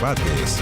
Debates.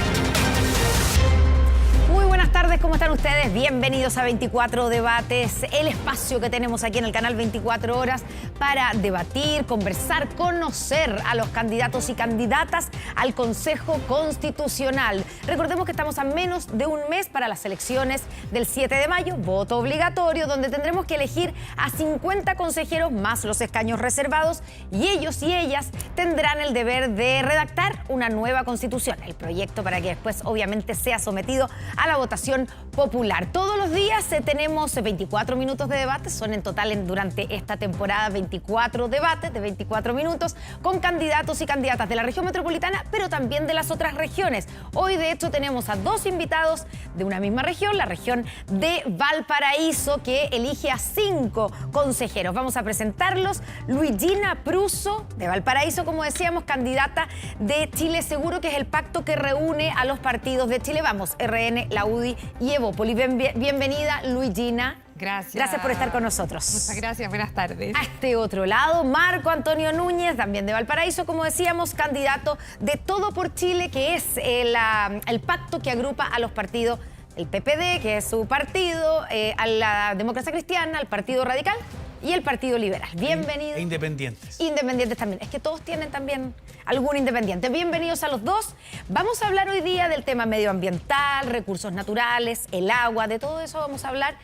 Muy buenas tardes, ¿cómo están ustedes? Bienvenidos a 24 Debates, el espacio que tenemos aquí en el canal 24 Horas para debatir, conversar, conocer a los candidatos y candidatas al Consejo Constitucional. Recordemos que estamos a menos de un mes para las elecciones del 7 de mayo, voto obligatorio, donde tendremos que elegir a 50 consejeros más los escaños reservados y ellos y ellas tendrán el deber de redactar una nueva constitución, el proyecto para que después obviamente sea sometido a la votación popular. Todos los días tenemos 24 minutos de debate, son en total durante esta temporada 24 debates de 24 minutos con candidatos y candidatas de la región metropolitana, pero también de las otras regiones. Hoy de hecho tenemos a dos invitados de una misma región, la región de Valparaíso, que elige a 5 consejeros. Vamos a presentarlos. Luigina Pruso, de Valparaíso, como decíamos, candidata de Chile Seguro, que es el pacto que reúne a los partidos de Chile Vamos, RN, la UDI y Evópolis. Bienvenida, Luigina. Gracias. Gracias por estar con nosotros. Muchas gracias, buenas tardes. A este otro lado, Marco Antonio Núñez, también de Valparaíso, como decíamos, candidato de Todo por Chile, que es el pacto que agrupa a los partidos, el PPD, que es su partido, a la Democracia Cristiana, al Partido Radical y el Partido Liberal. Bienvenidos. E independientes. Independientes también. Es que todos tienen también algún independiente. Bienvenidos a los dos. Vamos a hablar hoy día del tema medioambiental, recursos naturales, el agua, de todo eso vamos a hablar.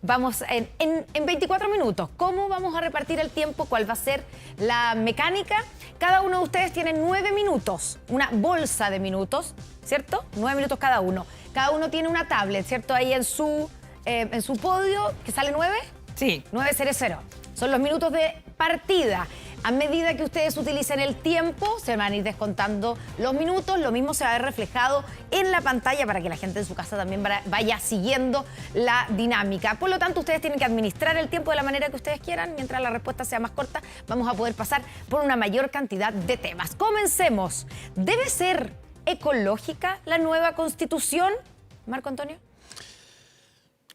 Vamos en 24 minutos. ¿Cómo vamos a repartir el tiempo? ¿Cuál va a ser la mecánica? Cada uno de ustedes tiene 9 minutos, una bolsa de minutos, ¿cierto? 9 minutos cada uno. Cada uno tiene una tablet, ¿cierto? Ahí en su podio, que sale 9. Sí. 900. Son los minutos de partida. A medida que ustedes utilicen el tiempo, se van a ir descontando los minutos. Lo mismo se va a ver reflejado en la pantalla para que la gente en su casa también vaya siguiendo la dinámica. Por lo tanto, ustedes tienen que administrar el tiempo de la manera que ustedes quieran. Mientras la respuesta sea más corta, vamos a poder pasar por una mayor cantidad de temas. Comencemos. ¿Debe ser ecológica la nueva Constitución? Marco Antonio.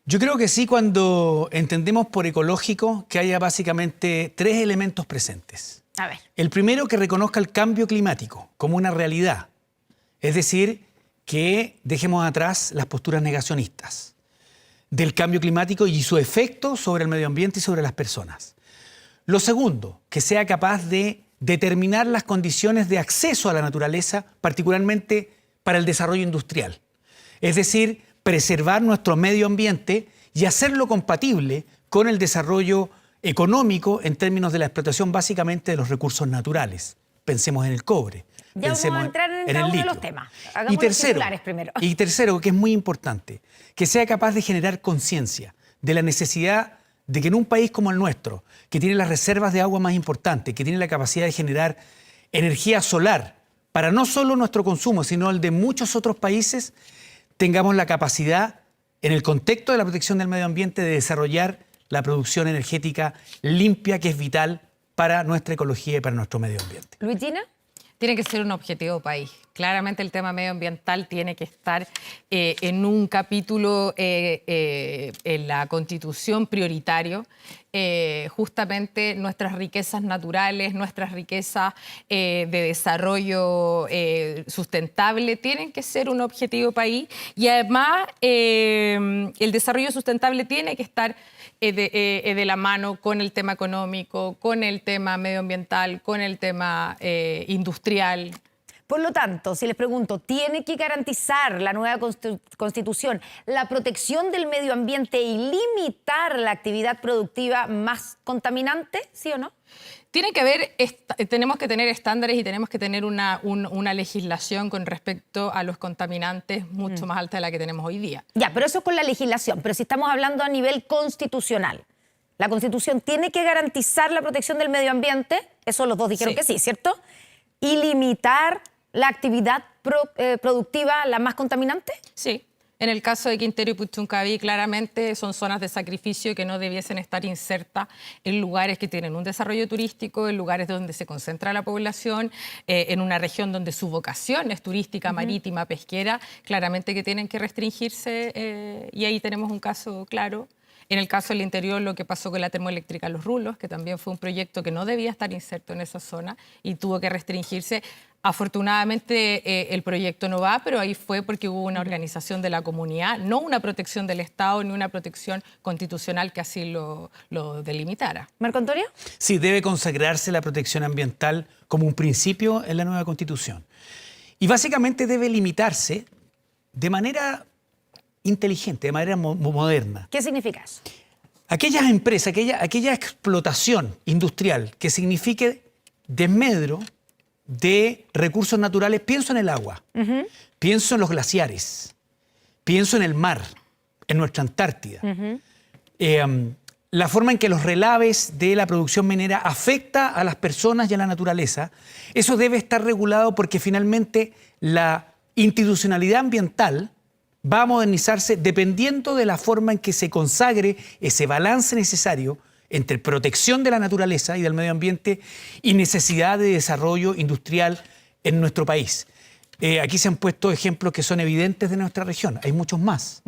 Yo creo que sí, cuando entendemos por ecológico que haya básicamente 3 elementos presentes. A ver. El primero, que reconozca el cambio climático como una realidad. Es decir, que dejemos atrás las posturas negacionistas del cambio climático y su efecto sobre el medio ambiente y sobre las personas. Lo segundo, que sea capaz de determinar las condiciones de acceso a la naturaleza, particularmente para el desarrollo industrial. Es decir, preservar nuestro medio ambiente y hacerlo compatible con el desarrollo económico en términos de la explotación básicamente de los recursos naturales. Pensemos en el cobre, Ya pensemos vamos a entrar en el cada uno de litio. los temas. Hagamos los titulares primero. Y tercero, que es muy importante, que sea capaz de generar conciencia de la necesidad de que en un país como el nuestro, que tiene las reservas de agua más importantes, que tiene la capacidad de generar energía solar para no solo nuestro consumo, sino el de muchos otros países, tengamos la capacidad, en el contexto de la protección del medio ambiente, de desarrollar la producción energética limpia, que es vital para nuestra ecología y para nuestro medio ambiente. Luigina. Tiene que ser un objetivo país. Claramente el tema medioambiental tiene que estar en un capítulo en la Constitución prioritario. Justamente nuestras riquezas naturales, nuestras riquezas de desarrollo sustentable tienen que ser un objetivo país, y además el desarrollo sustentable tiene que estar de la mano con el tema económico, con el tema medioambiental, con el tema industrial. Por lo tanto, si les pregunto, ¿tiene que garantizar la nueva Constitución la protección del medio ambiente y limitar la actividad productiva más contaminante? ¿Sí o no? Tiene que haber, tenemos que tener estándares y tenemos que tener una legislación con respecto a los contaminantes mucho más alta de la que tenemos hoy día. Ya, pero eso es con la legislación. Pero si estamos hablando a nivel constitucional, la Constitución tiene que garantizar la protección del medio ambiente, eso los dos dijeron que sí, ¿cierto? Y limitar la actividad productiva, la más contaminante. Sí. En el caso de Quintero y Puchuncaví, claramente son zonas de sacrificio que no debiesen estar insertas en lugares que tienen un desarrollo turístico, en lugares donde se concentra la población, en una región donde su vocación es turística, marítima, pesquera, claramente que tienen que restringirse, y ahí tenemos un caso claro. En el caso del interior, lo que pasó con la termoeléctrica Los Rulos, que también fue un proyecto que no debía estar inserto en esa zona y tuvo que restringirse. Afortunadamente el proyecto no va, pero ahí fue porque hubo una organización de la comunidad, no una protección del Estado ni una protección constitucional que así lo delimitara. ¿Marco Antonio? Sí, debe consagrarse la protección ambiental como un principio en la nueva Constitución. Y básicamente debe limitarse de manera inteligente, de manera moderna. ¿Qué significa eso? Aquellas empresas, aquella explotación industrial que signifique desmedro de recursos naturales, pienso en el agua, pienso en los glaciares, pienso en el mar, en nuestra Antártida. La forma en que los relaves de la producción minera afecta a las personas y a la naturaleza, eso debe estar regulado porque finalmente la institucionalidad ambiental va a modernizarse dependiendo de la forma en que se consagre ese balance necesario entre protección de la naturaleza y del medio ambiente y necesidad de desarrollo industrial en nuestro país. Aquí se han puesto ejemplos que son evidentes de nuestra región, hay muchos más.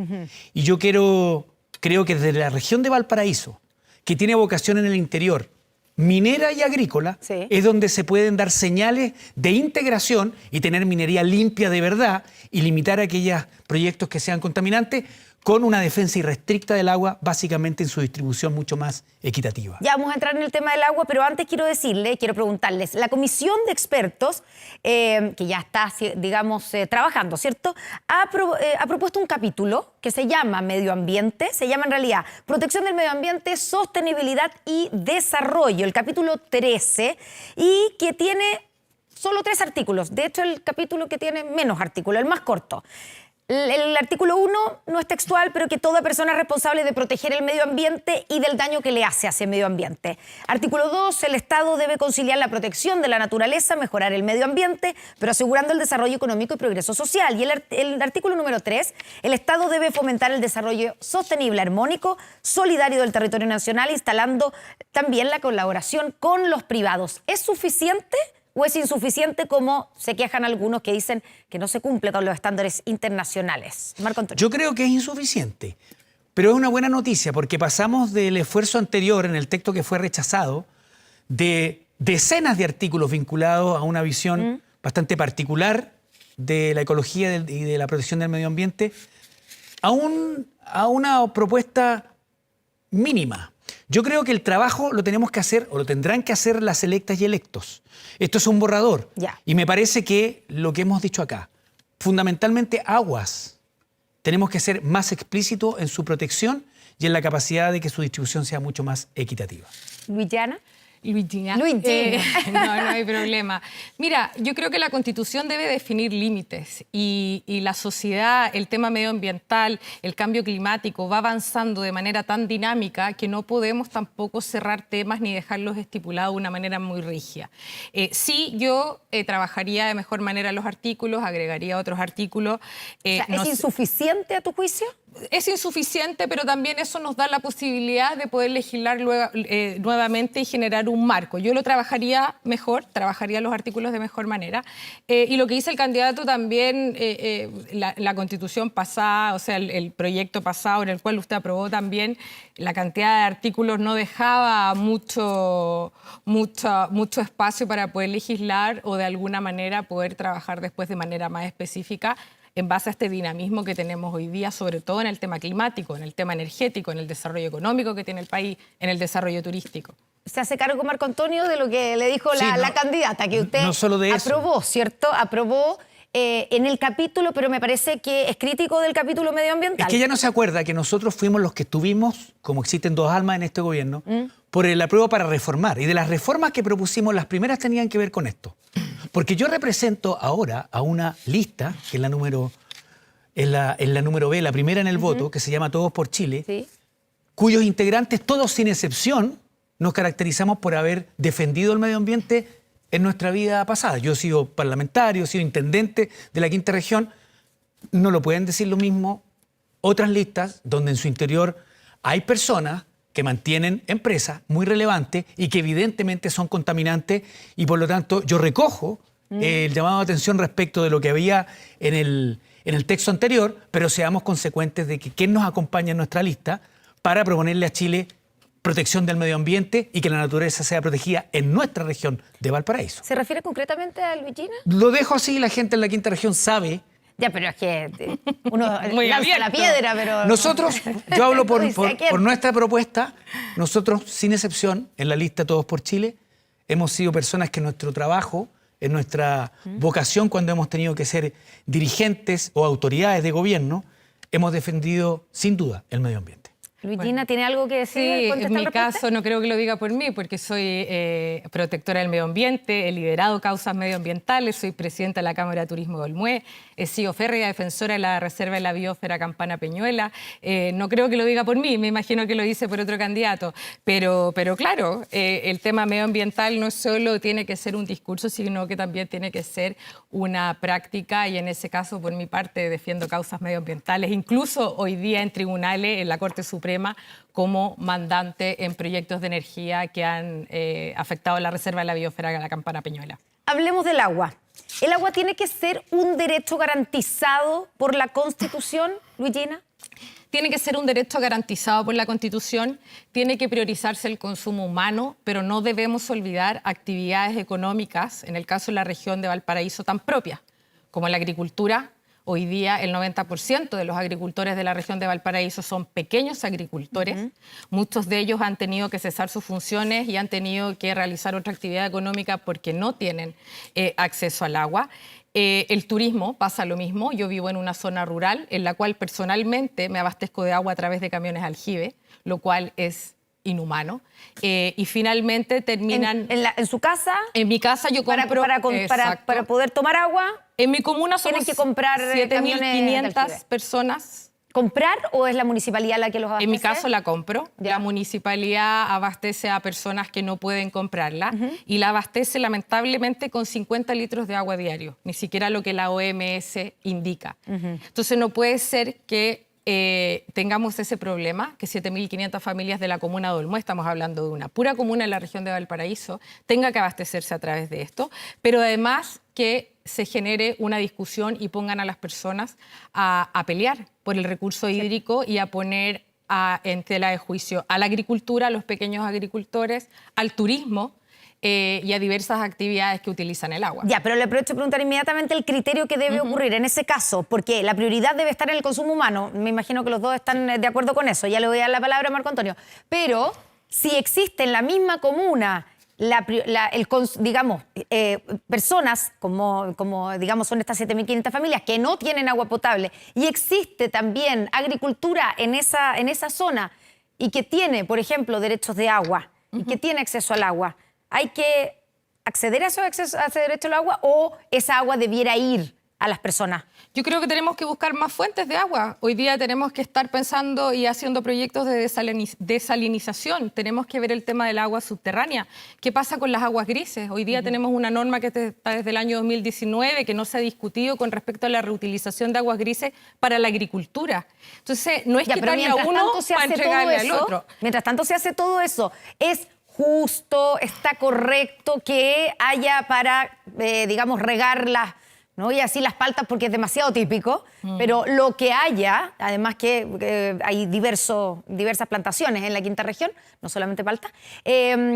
Y yo creo que desde la región de Valparaíso, que tiene vocación en el interior, minera y agrícola, sí, es donde se pueden dar señales de integración y tener minería limpia de verdad y limitar aquellos proyectos que sean contaminantes con una defensa irrestricta del agua, básicamente en su distribución mucho más equitativa. Ya vamos a entrar en el tema del agua, pero antes quiero preguntarles, la comisión de expertos, que ya está, digamos, trabajando, ¿cierto?, ha propuesto un capítulo que se llama Medio Ambiente, se llama en realidad Protección del Medio Ambiente, Sostenibilidad y Desarrollo, el capítulo 13, y que tiene solo 3 artículos, de hecho el capítulo que tiene menos artículos, el más corto. El artículo 1 no es textual, pero que toda persona es responsable de proteger el medio ambiente y del daño que le hace a ese medio ambiente. Artículo 2, el Estado debe conciliar la protección de la naturaleza, mejorar el medio ambiente, pero asegurando el desarrollo económico y progreso social. Y el artículo número 3, el Estado debe fomentar el desarrollo sostenible, armónico, solidario del territorio nacional, instalando también la colaboración con los privados. ¿Es suficiente o es insuficiente, como se quejan algunos que dicen que no se cumple con los estándares internacionales? Marco Antonio. Yo creo que es insuficiente, pero es una buena noticia porque pasamos del esfuerzo anterior en el texto que fue rechazado de decenas de artículos vinculados a una visión bastante particular de la ecología y de la protección del medio ambiente a una propuesta mínima. Yo creo que el trabajo lo tenemos que hacer, o lo tendrán que hacer las electas y electos. Esto es un borrador. Ya. Y me parece que lo que hemos dicho acá, fundamentalmente aguas, tenemos que ser más explícitos en su protección y en la capacidad de que su distribución sea mucho más equitativa. Luisiana. Luigina. No hay problema. Mira, yo creo que la Constitución debe definir límites y la sociedad, el tema medioambiental, el cambio climático va avanzando de manera tan dinámica que no podemos tampoco cerrar temas ni dejarlos estipulados de una manera muy rígida. Sí, yo trabajaría de mejor manera los artículos, agregaría otros artículos. ¿Es insuficiente a tu juicio? Es insuficiente, pero también eso nos da la posibilidad de poder legislar nuevamente y generar un marco. Yo lo trabajaría mejor, trabajaría los artículos de mejor manera. Y lo que dice el candidato también, la Constitución pasada, o sea, el proyecto pasado en el cual usted aprobó también, la cantidad de artículos no dejaba mucho espacio para poder legislar o de alguna manera poder trabajar después de manera más específica en base a este dinamismo que tenemos hoy día, sobre todo en el tema climático, en el tema energético, en el desarrollo económico que tiene el país, en el desarrollo turístico. Se hace cargo, Marco Antonio, de lo que le dijo Sí, la candidata, que usted no solo de eso. aprobó, ¿cierto? Aprobó en el capítulo, pero me parece que es crítico del capítulo medioambiental. Es que ella no se acuerda que nosotros fuimos los que estuvimos, como existen dos almas en este gobierno, por el apruebo para reformar. Y de las reformas que propusimos, las primeras tenían que ver con esto. Porque yo represento ahora a una lista, que es la número B, la primera en el voto, que se llama Todos por Chile, Sí. cuyos integrantes, todos sin excepción, nos caracterizamos por haber defendido el medio ambiente en nuestra vida pasada. Yo he sido parlamentario, he sido intendente de la Quinta Región. No lo pueden decir lo mismo otras listas donde en su interior hay personas que mantienen empresas muy relevantes y que evidentemente son contaminantes, y por lo tanto yo recojo el llamado de atención respecto de lo que había en el texto anterior, pero seamos consecuentes de que quien nos acompaña en nuestra lista para proponerle a Chile protección del medio ambiente y que la naturaleza sea protegida en nuestra región de Valparaíso. ¿Se refiere concretamente a Luigina? Lo dejo así, la gente en la quinta región sabe. Ya, pero es que uno Muy lanza la abierto. piedra, pero... Nosotros, yo hablo No dice a quién. por nuestra propuesta, nosotros, sin excepción, en la lista Todos por Chile, hemos sido personas que en nuestro trabajo, en nuestra vocación, cuando hemos tenido que ser dirigentes o autoridades de gobierno, hemos defendido, sin duda, el medio ambiente. Luigina, ¿tiene algo que decir? Sí, ¿Contestar en mi al respecto? caso no creo que lo diga por mí, porque soy protectora del medio ambiente, he liderado causas medioambientales, soy presidenta de la Cámara de Turismo de Olmué, he sido férrea defensora de la Reserva de la Biosfera Campana Peñuela. No creo que lo diga por mí, me imagino que lo dice por otro candidato. Pero claro, el tema medioambiental no solo tiene que ser un discurso, sino que también tiene que ser una práctica, y en ese caso, por mi parte, defiendo causas medioambientales, incluso hoy día en tribunales, en la Corte Suprema, como mandante en proyectos de energía que han afectado la Reserva de la Biosfera de la Campana Peñuela. Hablemos del agua. ¿El agua tiene que ser un derecho garantizado por la Constitución, Luigina? Tiene que ser un derecho garantizado por la Constitución, tiene que priorizarse el consumo humano, pero no debemos olvidar actividades económicas, en el caso de la región de Valparaíso, tan propias como la agricultura. Hoy día el 90% de los agricultores de la región de Valparaíso son pequeños agricultores. Muchos de ellos han tenido que cesar sus funciones y han tenido que realizar otra actividad económica porque no tienen acceso al agua. El turismo pasa lo mismo. Yo vivo en una zona rural en la cual personalmente me abastezco de agua a través de camiones aljibe, lo cual es inhumano. Y finalmente terminan... ¿En su casa? En mi casa yo compro... Para poder tomar agua, en mi comuna somos tienen que comprar camiones de 7.500 alquiler. personas. ¿Comprar o es la municipalidad la que los abastece? En mi caso la compro. Ya. La municipalidad abastece a personas que no pueden comprarla y la abastece lamentablemente con 50 litros de agua diario, ni siquiera lo que la OMS indica. Entonces no puede ser que tengamos ese problema, que 7.500 familias de la comuna de Olmué, estamos hablando de una pura comuna en la región de Valparaíso, tenga que abastecerse a través de esto, pero además que se genere una discusión y pongan a las personas a pelear por el recurso hídrico y a poner en tela de juicio a la agricultura, a los pequeños agricultores, al turismo, y a diversas actividades que utilizan el agua. Ya, pero le aprovecho a preguntar inmediatamente el criterio que debe ocurrir en ese caso, porque la prioridad debe estar en el consumo humano. Me imagino que los dos están de acuerdo con eso. Ya le voy a dar la palabra a Marco Antonio. Pero si existe en la misma comuna, personas como digamos son estas 7.500 familias que no tienen agua potable, y existe también agricultura en esa zona y que tiene, por ejemplo, derechos de agua y que tiene acceso al agua, ¿hay que acceder a ese derecho al agua o esa agua debiera ir a las personas? Yo creo que tenemos que buscar más fuentes de agua. Hoy día tenemos que estar pensando y haciendo proyectos de desalinización. Tenemos que ver el tema del agua subterránea. ¿Qué pasa con las aguas grises? Hoy día tenemos una norma que está desde el año 2019 que no se ha discutido con respecto a la reutilización de aguas grises para la agricultura. Entonces, no es quitarle a uno para entregarle al otro. Mientras tanto se hace todo eso, ¿es justo, está correcto que haya para, digamos, regarlas? No voy a decir las paltas porque es demasiado típico, pero lo que haya, además que hay diversas plantaciones en la quinta región, no solamente paltas, que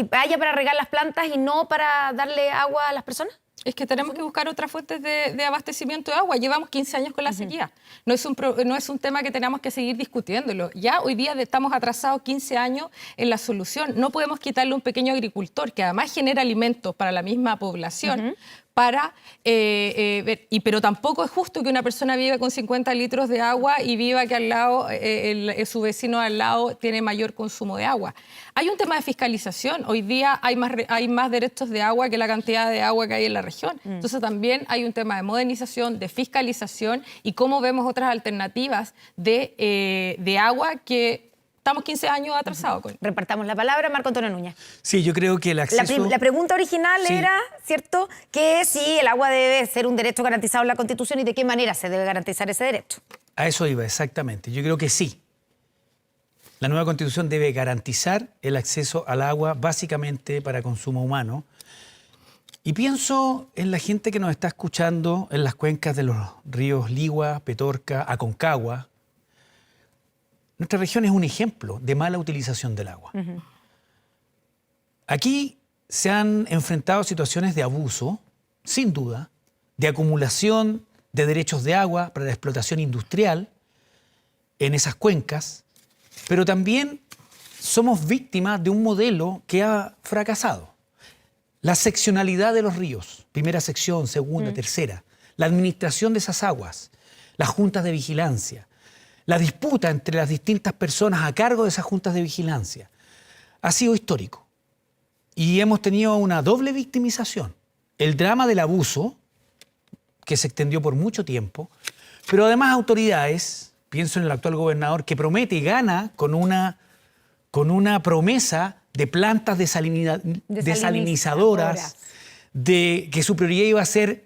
haya para regar las plantas y no para darle agua a las personas. Es que tenemos que buscar otras fuentes de abastecimiento de agua. Llevamos 15 años con la sequía. No es un tema que tenemos que seguir discutiéndolo. Ya hoy día estamos atrasados 15 años en la solución. No podemos quitarle a un pequeño agricultor que además genera alimentos para la misma población, pero tampoco es justo que una persona viva con 50 litros de agua y viva que al lado, su vecino al lado tiene mayor consumo de agua. Hay un tema de fiscalización. Hoy día hay más derechos de agua que la cantidad de agua que hay en la región. Entonces también hay un tema de modernización, de fiscalización y cómo vemos otras alternativas de agua que estamos 15 años atrasados con. Repartamos la palabra, Marco Antonio Núñez. Sí, yo creo que el acceso... La pregunta original Sí. era, ¿cierto?, que si el agua debe ser un derecho garantizado en la Constitución y de qué manera se debe garantizar ese derecho. A eso iba, exactamente. Yo creo que sí. La nueva Constitución debe garantizar el acceso al agua básicamente para consumo humano. Y pienso en la gente que nos está escuchando en las cuencas de los ríos Ligua, Petorca, Aconcagua. nuestra región es un ejemplo de mala utilización del agua. Aquí se han enfrentado situaciones de abuso, sin duda, de acumulación de derechos de agua para la explotación industrial en esas cuencas, pero también somos víctimas de un modelo que ha fracasado. La seccionalidad de los ríos, primera sección, segunda, tercera, la administración de esas aguas, las juntas de vigilancia, la disputa entre las distintas personas a cargo de esas juntas de vigilancia, ha sido histórico. Y hemos tenido una doble victimización. El drama del abuso, que se extendió por mucho tiempo, pero además autoridades, pienso en el actual gobernador, que promete y gana con una promesa de plantas desalinizadoras, de que su prioridad iba a ser,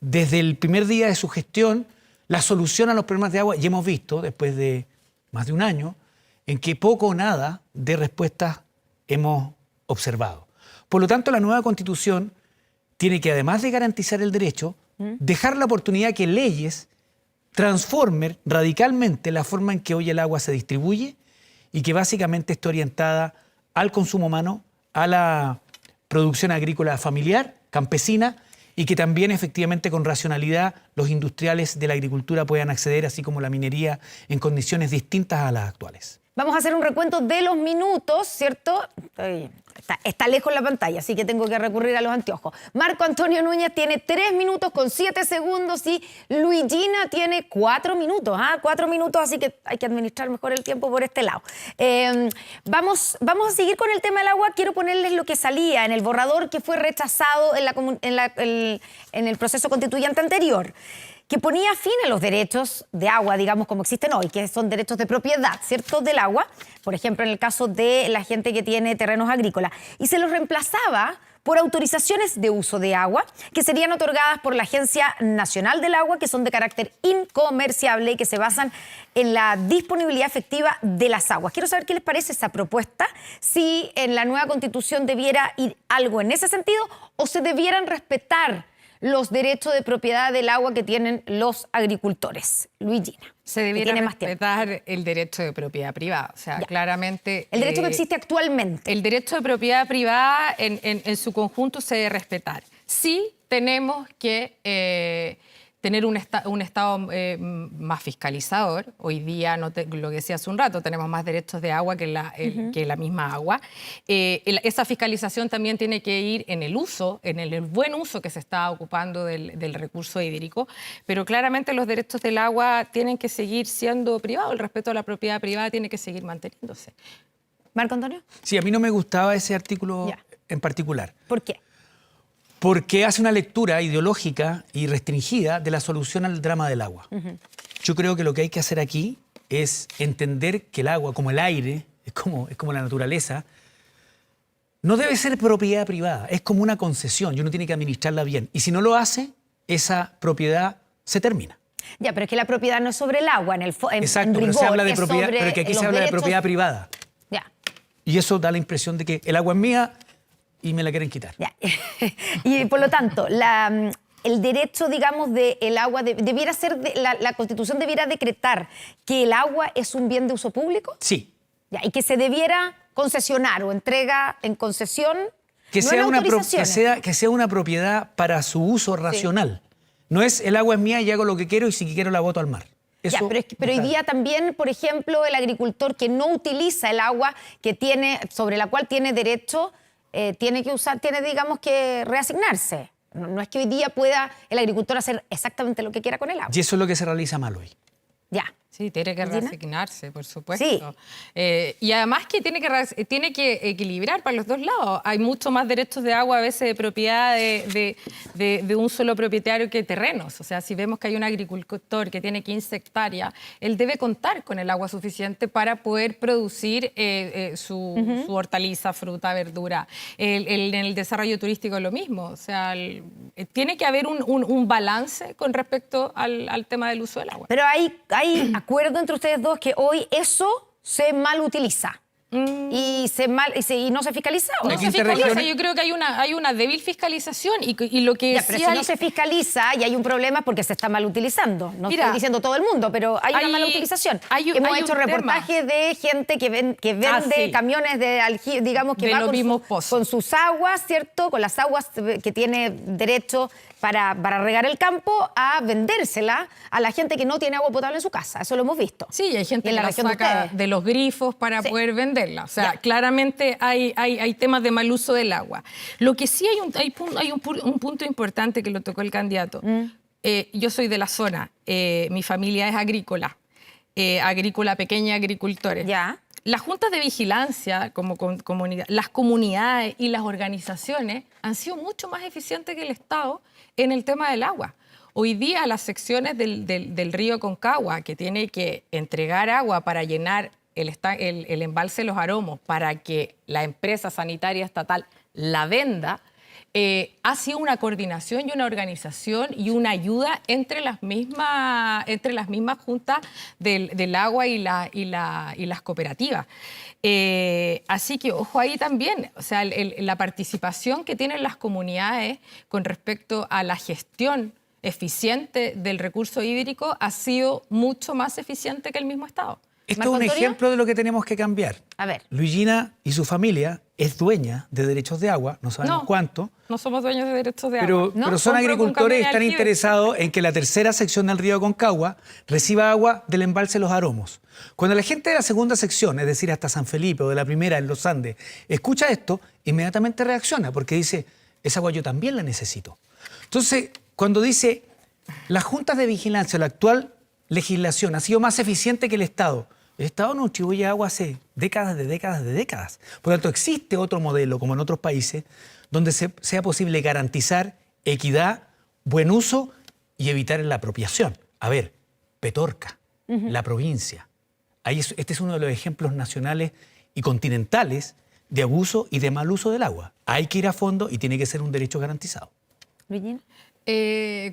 desde el primer día de su gestión, la solución a los problemas de agua. Y hemos visto, después de más de un año, en que poco o nada de respuestas hemos observado. Por lo tanto, la nueva Constitución tiene que, además de garantizar el derecho, dejar la oportunidad que leyes transformen radicalmente la forma en que hoy el agua se distribuye y que básicamente esté orientada al consumo humano, a la producción agrícola familiar, campesina, y que también efectivamente con racionalidad los industriales de la agricultura puedan acceder, así como la minería, en condiciones distintas a las actuales. Vamos a hacer un recuento de los minutos, ¿cierto? Está lejos la pantalla, así que tengo que recurrir a los anteojos. Marco Antonio Núñez tiene 3 minutos con 7 segundos y Luigina tiene 4 minutos. 4 minutos, así que hay que administrar mejor el tiempo por este lado. Vamos a seguir con el tema del agua. Quiero ponerles lo que salía en el borrador que fue rechazado en el proceso constituyente anterior, que ponía fin a los derechos de agua, digamos, como existen hoy, que son derechos de propiedad, ¿cierto?, del agua, por ejemplo, en el caso de la gente que tiene terrenos agrícolas, y se los reemplazaba por autorizaciones de uso de agua que serían otorgadas por la Agencia Nacional del Agua, que son de carácter incomerciable y que se basan en la disponibilidad efectiva de las aguas. Quiero saber qué les parece esa propuesta, si en la nueva Constitución debiera ir algo en ese sentido o se debieran respetar los derechos de propiedad del agua que tienen los agricultores. Luigina. Se debiera respetar el derecho de propiedad privada. O sea, claramente... El derecho que existe actualmente. El derecho de propiedad privada en su conjunto se debe respetar. Sí tenemos que tener un Estado más fiscalizador. Hoy día, lo que decía hace un rato, tenemos más derechos de agua que la misma agua. Esa fiscalización también tiene que ir en el uso, en el buen uso que se está ocupando del recurso hídrico, pero claramente los derechos del agua tienen que seguir siendo privados, el respeto a la propiedad privada tiene que seguir manteniéndose. ¿Marco Antonio? Sí, a mí no me gustaba ese artículo en particular. ¿Por qué? Porque hace una lectura ideológica y restringida de la solución al drama del agua. Yo creo que lo que hay que hacer aquí es entender que el agua, como el aire, es como la naturaleza, no debe ser propiedad privada, es como una concesión y uno tiene que administrarla bien. Y si no lo hace, esa propiedad se termina. Ya, pero es que la propiedad no es sobre el agua, Exacto, en rigor, pero se habla de es propiedad, sobre pero que aquí los se habla de derechos. propiedad privada. Ya. Y eso da la impresión de que el agua es mía y me la quieren quitar. Ya. Y por lo tanto, el derecho, digamos, del agua, debiera ser, la Constitución debiera decretar que el agua es un bien de uso público. Sí. Ya, y que se debiera concesionar o entrega en concesión. Que, no sea, en autorizaciones. que sea una propiedad para su uso racional. No es el agua es mía y hago lo que quiero y si quiero la boto al mar. Eso Ya, pero hoy día también, por ejemplo, el agricultor que no utiliza el agua sobre la cual tiene derecho, tiene, digamos, que reasignarse. No es que hoy día pueda el agricultor hacer exactamente lo que quiera con el agua. Y eso es lo que se realiza mal hoy. Ya. Sí, tiene que ¿Regina? reasignarse, por supuesto. Sí. Y además que tiene que equilibrar para los dos lados. Hay mucho más derechos de agua a veces de propiedad de un solo propietario que terrenos. O sea, si vemos que hay un agricultor que tiene 15 hectáreas, él debe contar con el agua suficiente para poder producir su hortaliza, fruta, verdura. En el desarrollo turístico es lo mismo. O sea, tiene que haber un balance con respecto al tema del uso del agua. Pero hay acuerdo entre ustedes dos que hoy eso se mal utiliza. y no se fiscaliza. ¿O No Aquí se fiscaliza, regiones- yo creo que hay una débil fiscalización y lo que Ya, pero sí si hay- no se fiscaliza y hay un problema porque se está mal utilizando. No Mira, estoy diciendo todo el mundo, pero hay una hay- mala utilización. hay Hemos un hecho tema. reportajes de gente que vende sí. camiones de aljibe, digamos, que De va los mismos pozos. con sus aguas, ¿cierto? Con las aguas que tiene derecho para regar el campo, a vendérsela a la gente que no tiene agua potable en su casa. Eso lo hemos visto. Sí, hay gente Y en que la la región de saca ustedes. de los grifos para Sí. poder venderla. O sea, Ya. claramente hay temas de mal uso del agua. Lo que sí hay un punto importante que lo tocó el candidato. Yo soy de la zona, mi familia es agrícola, pequeña agricultores. Ya. Las juntas de vigilancia, comunidad, las comunidades y las organizaciones han sido mucho más eficientes que el Estado en el tema del agua. Hoy día las secciones del río Aconcagua, que tiene que entregar agua para llenar el embalse Los Aromos para que la empresa sanitaria estatal la venda, ha sido una coordinación y una organización y una ayuda entre las mismas juntas del agua y las cooperativas. Así que ojo ahí también, o sea, la participación que tienen las comunidades con respecto a la gestión eficiente del recurso hídrico ha sido mucho más eficiente que el mismo Estado. Esto es ¿Marco un Antonio? ejemplo de lo que tenemos que cambiar. A ver. Luigina y su familia es dueña de derechos de agua, no sabemos cuánto, No somos dueños de derechos de agua. pero, ¿no? pero son Compro con agricultores y camión están aljibe. interesados en que la tercera sección del río Aconcagua reciba agua del embalse Los Aromos. Cuando la gente de la segunda sección, es decir, hasta San Felipe o de la primera en los Andes, escucha esto, inmediatamente reacciona porque dice, esa agua yo también la necesito. Entonces, cuando dice, las juntas de vigilancia, la actual legislación ha sido más eficiente que el Estado no distribuye agua hace décadas de décadas. Por lo tanto, existe otro modelo, como en otros países, donde sea posible garantizar equidad, buen uso y evitar la apropiación. A ver, Petorca, la provincia. Este es uno de los ejemplos nacionales y continentales de abuso y de mal uso del agua. Hay que ir a fondo y tiene que ser un derecho garantizado. Luigina.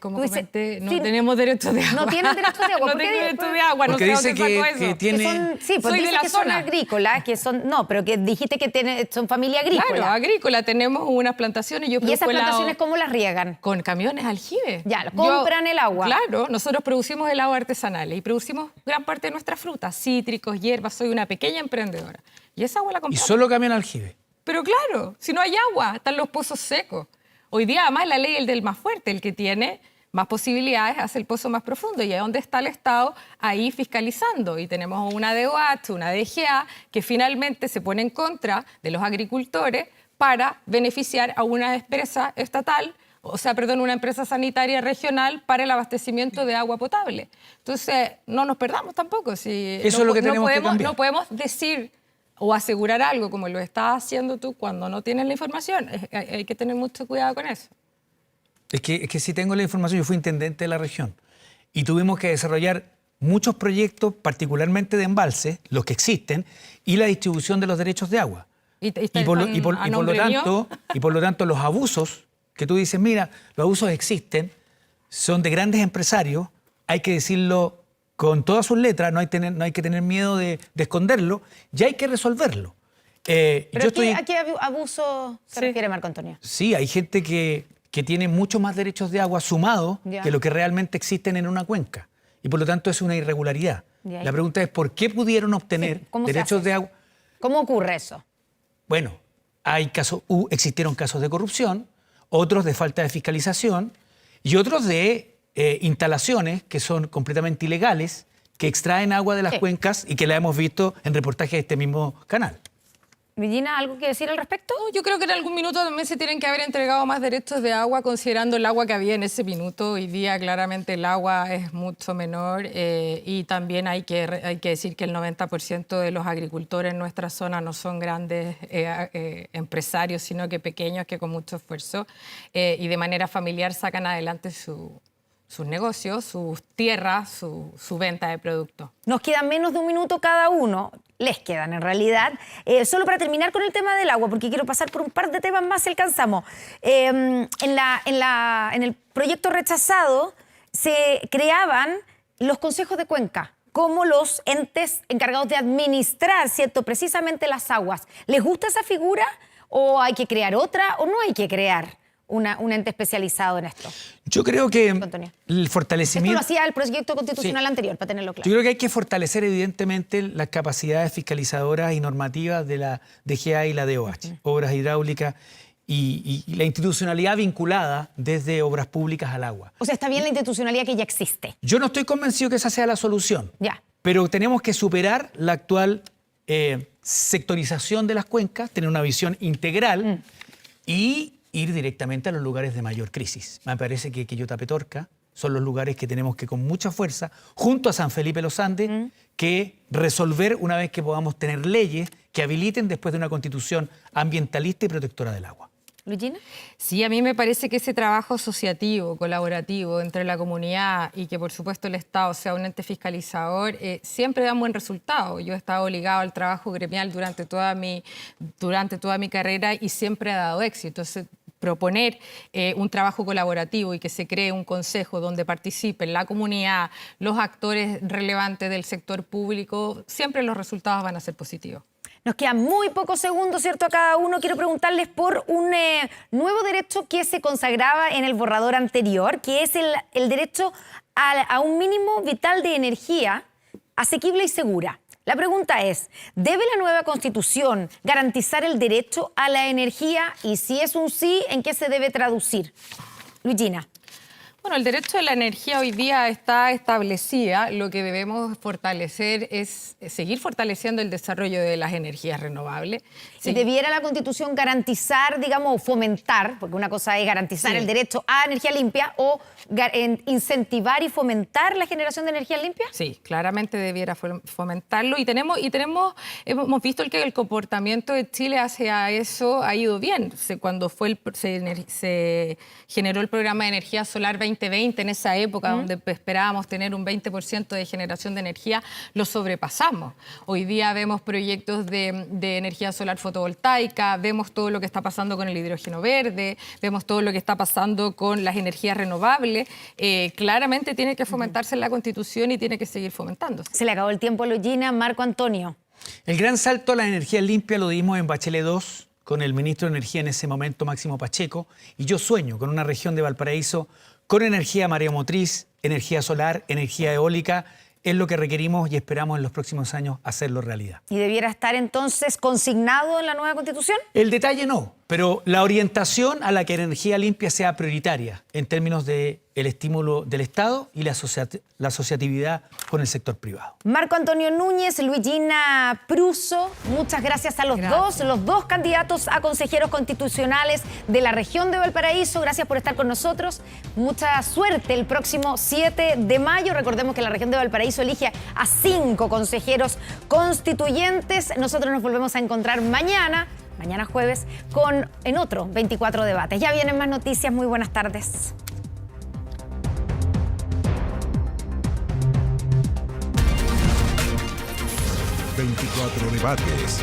Como Tú dices, comenté, no sí, tenemos derechos de agua. no tienen derechos de agua. No ¿Por qué? tengo derechos de agua, Porque no sé dice dónde sacó que eso. tiene... Sí, pues Soy de dice la que son zona. agrícolas, no, pero que dijiste que son familia agrícola. Claro, agrícola, tenemos unas plantaciones. Yo ¿Y esas produzco helado plantaciones cómo las riegan? con camiones aljibe. Ya, compran el agua. Claro, nosotros producimos helado artesanal y producimos gran parte de nuestras frutas, cítricos, hierbas. Soy una pequeña emprendedora. Y esa agua la Y compramos. solo camión aljibe. Pero claro, si no hay agua, están los pozos secos. Hoy día, además, la ley es el del más fuerte, el que tiene más posibilidades hace el pozo más profundo. Y ahí donde está el Estado, ahí fiscalizando. Y tenemos una DOH, una DGA, que finalmente se pone en contra de los agricultores para beneficiar a una empresa estatal, una empresa sanitaria regional para el abastecimiento de agua potable. Entonces, no nos perdamos tampoco. Eso es lo que tenemos que cambiar. No podemos decir o asegurar algo como lo estás haciendo tú cuando no tienes la información. Hay que tener mucho cuidado con eso. Es que si tengo la información, yo fui intendente de la región y tuvimos que desarrollar muchos proyectos, particularmente de embalses, los que existen, y la distribución de los derechos de agua. Y por lo tanto, los abusos, que tú dices, mira, los abusos existen, son de grandes empresarios, hay que decirlo con todas sus letras, no hay que tener miedo de esconderlo, y hay que resolverlo. ¿Pero a qué abuso se refiere, Marco Antonio? Sí, hay gente que tiene mucho más derechos de agua sumados que lo que realmente existen en una cuenca. Y por lo tanto es una irregularidad. La pregunta es, ¿por qué pudieron obtener derechos de agua? ¿Cómo ocurre eso? Bueno, existieron casos de corrupción, otros de falta de fiscalización y otros de instalaciones que son completamente ilegales, que extraen agua de las cuencas y que la hemos visto en reportajes de este mismo canal. Virginia, ¿algo que decir al respecto? Yo creo que en algún minuto también se tienen que haber entregado más derechos de agua, considerando el agua que había en ese minuto. Hoy día claramente el agua es mucho menor y también hay que decir que el 90% de los agricultores en nuestra zona no son grandes empresarios, sino que pequeños que con mucho esfuerzo y de manera familiar sacan adelante sus negocios, sus tierras, su venta de productos. Nos quedan menos de un minuto cada uno. Les quedan, en realidad. Solo para terminar con el tema del agua, porque quiero pasar por un par de temas más si alcanzamos. En el proyecto rechazado se creaban los consejos de cuenca como los entes encargados de administrar, ¿cierto?, precisamente las aguas. ¿Les gusta esa figura o hay que crear otra o no hay que crear un ente especializado en esto? Yo creo que Antonio. el Esto fortalecimiento... lo hacía el proyecto constitucional Sí. anterior, para tenerlo claro. Yo creo que hay que fortalecer evidentemente las capacidades fiscalizadoras y normativas de la DGA y la DOH, obras hidráulicas y la institucionalidad vinculada desde obras públicas al agua. O sea, está bien la institucionalidad que ya existe. Yo no estoy convencido que esa sea la solución, Ya. pero tenemos que superar la actual sectorización de las cuencas, tener una visión integral y ir directamente a los lugares de mayor crisis. Me parece que Quillota Petorca son los lugares que tenemos que con mucha fuerza, junto a San Felipe Los Andes, que resolver una vez que podamos tener leyes que habiliten después de una constitución ambientalista y protectora del agua. ¿Luigina? Sí, a mí me parece que ese trabajo asociativo, colaborativo entre la comunidad y que por supuesto el Estado sea un ente fiscalizador, siempre da un buen resultado. Yo he estado ligado al trabajo gremial durante toda mi carrera y siempre ha dado éxito. Entonces, proponer un trabajo colaborativo y que se cree un consejo donde participen la comunidad, los actores relevantes del sector público, siempre los resultados van a ser positivos. Nos quedan muy pocos segundos, ¿cierto?, a cada uno. Quiero preguntarles por un nuevo derecho que se consagraba en el borrador anterior, que es el derecho a un mínimo vital de energía asequible y segura. La pregunta es, ¿debe la nueva Constitución garantizar el derecho a la energía? Y si es un sí, ¿en qué se debe traducir? Luigina. Bueno, el derecho a la energía hoy día está establecida. Lo que debemos fortalecer es seguir fortaleciendo el desarrollo de las energías renovables. Si debiera la Constitución garantizar, digamos, fomentar, porque una cosa es garantizar Sí. el derecho a energía limpia o incentivar y fomentar la generación de energía limpia. Sí, claramente debiera fomentarlo y hemos visto que el comportamiento de Chile hacia eso ha ido bien. Cuando se generó el programa de energía solar 2020, en esa época donde esperábamos tener un 20% de generación de energía, lo sobrepasamos. Hoy día vemos proyectos de energía solar fotovoltaica, vemos todo lo que está pasando con el hidrógeno verde, vemos todo lo que está pasando con las energías renovables. Claramente tiene que fomentarse en la Constitución y tiene que seguir fomentándose. Se le acabó el tiempo, Luigina. Marco Antonio. El gran salto a la energía limpia lo dimos en Bachelet 2 con el ministro de Energía en ese momento, Máximo Pacheco, y yo sueño con una región de Valparaíso con energía mareomotriz, energía solar, energía eólica. Es lo que requerimos y esperamos en los próximos años hacerlo realidad. ¿Y debiera estar entonces consignado en la nueva Constitución? El detalle no, pero la orientación a la que la energía limpia sea prioritaria en términos del estímulo del Estado y la asociatividad con el sector privado. Marco Antonio Núñez, Luigina Pruso, muchas gracias a los dos candidatos a consejeros constitucionales de la región de Valparaíso. Gracias por estar con nosotros. Mucha suerte el próximo 7 de mayo. Recordemos que la región de Valparaíso elige a 5 consejeros constituyentes. Nosotros nos volvemos a encontrar mañana jueves, en otro 24 debates. Ya vienen más noticias. Muy buenas tardes. 24 debates.